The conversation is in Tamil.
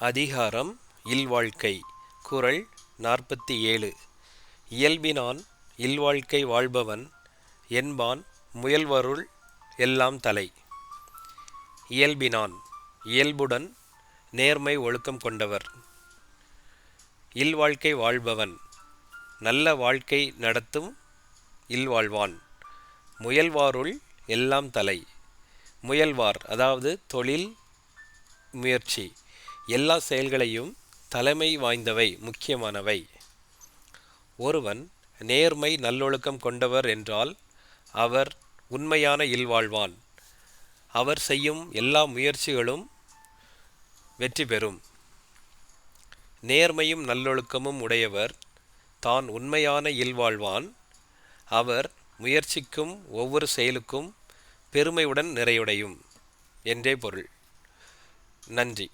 அதிகாரம் இல்வாழ்க்கை. குறள் 47. இயல்பினான் இல்வாழ்க்கை வாழ்பவன் என்பான் முயல்வருள் எல்லாம் தலை. இயல்பினான் இயல்புடன் நேர்மை ஒழுக்கம் கொண்டவர். இல்வாழ்க்கை வாழ்பவன் நல்ல வாழ்க்கை நடத்தும் இல்வாழ்வான். முயல்வாருள் எல்லாம் தலை. முயல்வார் அதாவது தொழில், முயற்சி, எல்லா செயல்களையும் தலைமை வாய்ந்தவை, முக்கியமானவை. ஒருவன் நேர்மை நல்லொழுக்கம் கொண்டவர் என்றால் அவர் உண்மையான இல்வாழ்வான். அவர் செய்யும் எல்லா முயற்சிகளும் வெற்றி பெறும். நேர்மையும் நல்லொழுக்கமும் உடையவர் தான் உண்மையான இல்வாழ்வான். அவர் முயற்சிக்கும் ஒவ்வொரு செயலுக்கும் பெருமையுடன் நிறையுடையும் என்றே பொருள். நன்றி.